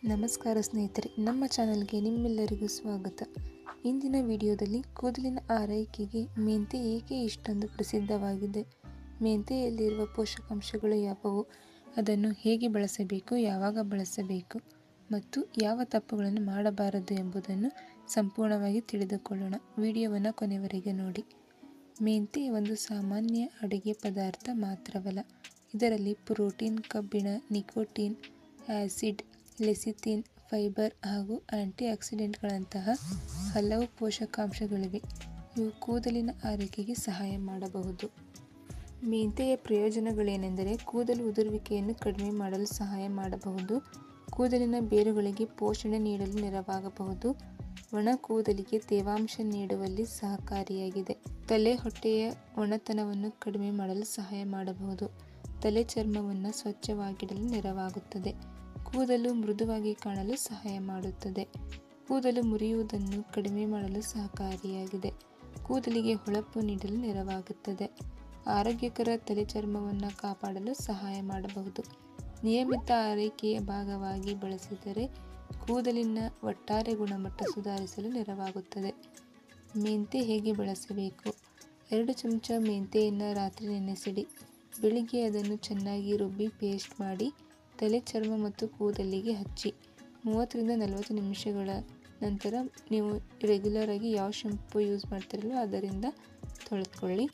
ನಮಸ್ಕಾರ ಸ್ನೇಹಿತರೆ, ನಮ್ಮ ಚಾನಲ್ಗೆ ನಿಮ್ಮೆಲ್ಲರಿಗೂ ಸ್ವಾಗತ. ಇಂದಿನ ವಿಡಿಯೋದಲ್ಲಿ ಕೂದಲಿನ ಆರೈಕೆಗೆ ಮೆಂತೆ ಏಕೆ ಇಷ್ಟೊಂದು ಪ್ರಸಿದ್ಧವಾಗಿದೆ, ಮೆಂತೆಯಲ್ಲಿರುವ ಪೋಷಕಾಂಶಗಳು ಯಾವುವು, ಅದನ್ನು ಹೇಗೆ ಬಳಸಬೇಕು, ಯಾವಾಗ ಬಳಸಬೇಕು ಮತ್ತು ಯಾವ ತಪ್ಪುಗಳನ್ನು ಮಾಡಬಾರದು ಎಂಬುದನ್ನು ಸಂಪೂರ್ಣವಾಗಿ ತಿಳಿದುಕೊಳ್ಳೋಣ. ವಿಡಿಯೋವನ್ನು ಕೊನೆವರೆಗೆ ನೋಡಿ. ಮೆಂತೆ ಒಂದು ಸಾಮಾನ್ಯ ಅಡುಗೆ ಪದಾರ್ಥ ಮಾತ್ರವಲ್ಲ, ಇದರಲ್ಲಿ ಪ್ರೋಟೀನ್, ಕಬ್ಬಿಣ, ನಿಕೋಟಿನ್, ಆಸಿಡ್, ಲೆಸಿಥಿನ್, ಫೈಬರ್ ಹಾಗೂ ಆಂಟಿ ಆಕ್ಸಿಡೆಂಟ್ಗಳಂತಹ ಹಲವು ಪೋಷಕಾಂಶಗಳಿವೆ. ಇವು ಕೂದಲಿನ ಆರೈಕೆಗೆ ಸಹಾಯ ಮಾಡಬಹುದು. ಮೆಂತೆಯ ಪ್ರಯೋಜನಗಳೇನೆಂದರೆ ಕೂದಲು ಉದುರುವಿಕೆಯನ್ನು ಕಡಿಮೆ ಮಾಡಲು ಸಹಾಯ ಮಾಡಬಹುದು, ಕೂದಲಿನ ಬೇರುಗಳಿಗೆ ಪೋಷಣೆ ನೀಡಲು ನೆರವಾಗಬಹುದು, ಒಣ ಕೂದಲಿಗೆ ತೇವಾಂಶ ನೀಡುವಲ್ಲಿ ಸಹಕಾರಿಯಾಗಿದೆ, ತಲೆ ಹೊಟ್ಟೆಯ ಒಣತನವನ್ನು ಕಡಿಮೆ ಮಾಡಲು ಸಹಾಯ ಮಾಡಬಹುದು, ತಲೆ ಚರ್ಮವನ್ನು ಸ್ವಚ್ಛವಾಗಿಡಲು ನೆರವಾಗುತ್ತದೆ, ಕೂದಲು ಮೃದುವಾಗಿ ಕಾಣಲು ಸಹಾಯ ಮಾಡುತ್ತದೆ, ಕೂದಲು ಮುರಿಯುವುದನ್ನು ಕಡಿಮೆ ಮಾಡಲು ಸಹಕಾರಿಯಾಗಿದೆ, ಕೂದಲಿಗೆ ಹೊಳಪು ನೀಡಲು ನೆರವಾಗುತ್ತದೆ, ಆರೋಗ್ಯಕರ ತಲೆ ಚರ್ಮವನ್ನು ಕಾಪಾಡಲು ಸಹಾಯ ಮಾಡಬಹುದು. ನಿಯಮಿತ ಆರೈಕೆಯ ಭಾಗವಾಗಿ ಬಳಸಿದರೆ ಕೂದಲಿನ ಒಟ್ಟಾರೆ ಗುಣಮಟ್ಟ ಸುಧಾರಿಸಲು ನೆರವಾಗುತ್ತದೆ. ಮೆಂತೆ ಹೇಗೆ ಬಳಸಬೇಕು? 2 ಚಮಚ ಮೆಂತೆಯನ್ನು ರಾತ್ರಿ ನೆನೆಸಿಡಿ. ಬೆಳಿಗ್ಗೆ ಅದನ್ನು ಚೆನ್ನಾಗಿ ರುಬ್ಬಿ ಪೇಸ್ಟ್ ಮಾಡಿ ತಲೆ, ಚರ್ಮ ಮತ್ತು ಕೂದಲಿಗೆ ಹಚ್ಚಿ. 30ರಿಂದ 40 ನಿಮಿಷಗಳ ನಂತರ ನೀವು ರೆಗ್ಯುಲರ್ ಆಗಿ ಯಾವ ಶಾಂಪೂ ಯೂಸ್ ಮಾಡ್ತಿರಲ್ವ ಅದರಿಂದ ತೊಳೆದುಕೊಳ್ಳಿ.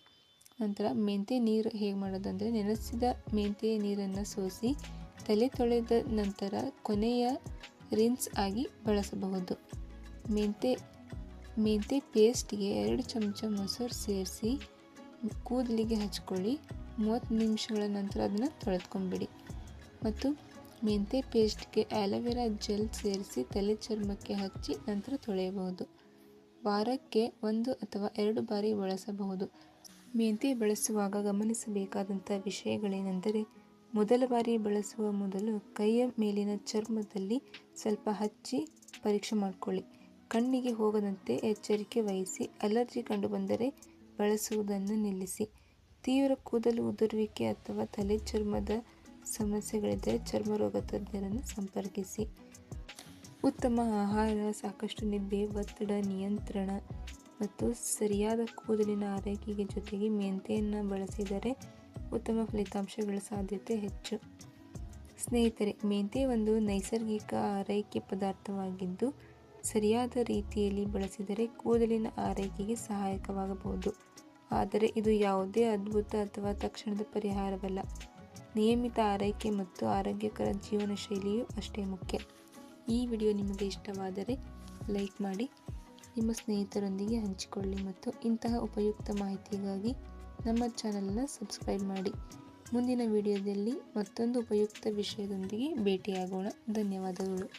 ನಂತರ ಮೆಂತೆ ನೀರು ಹೇಗೆ ಮಾಡೋದಂದರೆ, ನೆನೆಸಿದ ಮೆಂತೆಯ ನೀರನ್ನು ಸೋಸಿ ತಲೆ ತೊಳೆದ ನಂತರ ಕೊನೆಯ ರಿನ್ಸ್ ಆಗಿ ಬಳಸಬಹುದು. ಮೆಂತೆ ಪೇಸ್ಟ್ಗೆ 2 ಚಮಚ ಮೊಸರು ಸೇರಿಸಿ ಕೂದಲಿಗೆ ಹಚ್ಕೊಳ್ಳಿ. 30 ನಿಮಿಷಗಳ ನಂತರ ಅದನ್ನು ತೊಳೆದುಕೊಂಡ್ಬಿಡಿ. ಮತ್ತು ಮೆಂತೆ ಪೇಸ್ಟ್ಗೆ ಆಲೋವೆರಾ ಜೆಲ್ ಸೇರಿಸಿ ತಲೆ ಚರ್ಮಕ್ಕೆ ಹಚ್ಚಿ ನಂತರ ತೊಳೆಯಬಹುದು. ವಾರಕ್ಕೆ 1 ಅಥವಾ 2 ಬಾರಿ ಬಳಸಬಹುದು. ಮೆಂತೆ ಬಳಸುವಾಗ ಗಮನಿಸಬೇಕಾದಂಥ ವಿಷಯಗಳೇನೆಂದರೆ, ಮೊದಲ ಬಾರಿ ಬಳಸುವ ಮೊದಲು ಕೈಯ ಮೇಲಿನ ಚರ್ಮದಲ್ಲಿ ಸ್ವಲ್ಪ ಹಚ್ಚಿ ಪರೀಕ್ಷೆ ಮಾಡಿಕೊಳ್ಳಿ. ಕಣ್ಣಿಗೆ ಹೋಗದಂತೆ ಎಚ್ಚರಿಕೆ ವಹಿಸಿ. ಅಲರ್ಜಿ ಕಂಡುಬಂದರೆ ಬಳಸುವುದನ್ನು ನಿಲ್ಲಿಸಿ. ತೀವ್ರ ಕೂದಲು ಉದುರುವಿಕೆ ಅಥವಾ ತಲೆ ಚರ್ಮದ ಸಮಸ್ಯೆಗಳಿದ್ದರೆ ಚರ್ಮರೋಗ ತಜ್ಞರನ್ನು ಸಂಪರ್ಕಿಸಿ. ಉತ್ತಮ ಆಹಾರ, ಸಾಕಷ್ಟು ನಿದ್ದೆ, ಒತ್ತಡ ನಿಯಂತ್ರಣ ಮತ್ತು ಸರಿಯಾದ ಕೂದಲಿನ ಆರೈಕೆಗೆ ಜೊತೆಗೆ ಮೆಂತೆಯನ್ನು ಬಳಸಿದರೆ ಉತ್ತಮ ಫಲಿತಾಂಶಗಳ ಸಾಧ್ಯತೆ ಹೆಚ್ಚು. ಸ್ನೇಹಿತರೆ, ಮೆಂತೆ ಒಂದು ನೈಸರ್ಗಿಕ ಆರೈಕೆ ಪದಾರ್ಥವಾಗಿದ್ದು ಸರಿಯಾದ ರೀತಿಯಲ್ಲಿ ಬಳಸಿದರೆ ಕೂದಲಿನ ಆರೈಕೆಗೆ ಸಹಾಯಕವಾಗಬಹುದು. ಆದರೆ ಇದು ಯಾವುದೇ ಅದ್ಭುತ ಅಥವಾ ತಕ್ಷಣದ ಪರಿಹಾರವಲ್ಲ. ನಿಯಮಿತ ಆರೈಕೆ ಮತ್ತು ಆರೋಗ್ಯಕರ ಜೀವನ ಶೈಲಿಯೂ ಅಷ್ಟೇ ಮುಖ್ಯ. ಈ ವಿಡಿಯೋ ನಿಮಗೆ ಇಷ್ಟವಾದರೆ ಲೈಕ್ ಮಾಡಿ, ನಿಮ್ಮ ಸ್ನೇಹಿತರೊಂದಿಗೆ ಹಂಚಿಕೊಳ್ಳಿ ಮತ್ತು ಇಂತಹ ಉಪಯುಕ್ತ ಮಾಹಿತಿಗಾಗಿ ನಮ್ಮ ಚಾನಲನ್ನು ಸಬ್ಸ್ಕ್ರೈಬ್ ಮಾಡಿ. ಮುಂದಿನ ವಿಡಿಯೋದಲ್ಲಿ ಮತ್ತೊಂದು ಉಪಯುಕ್ತ ವಿಷಯದೊಂದಿಗೆ ಭೇಟಿಯಾಗೋಣ. ಧನ್ಯವಾದಗಳು.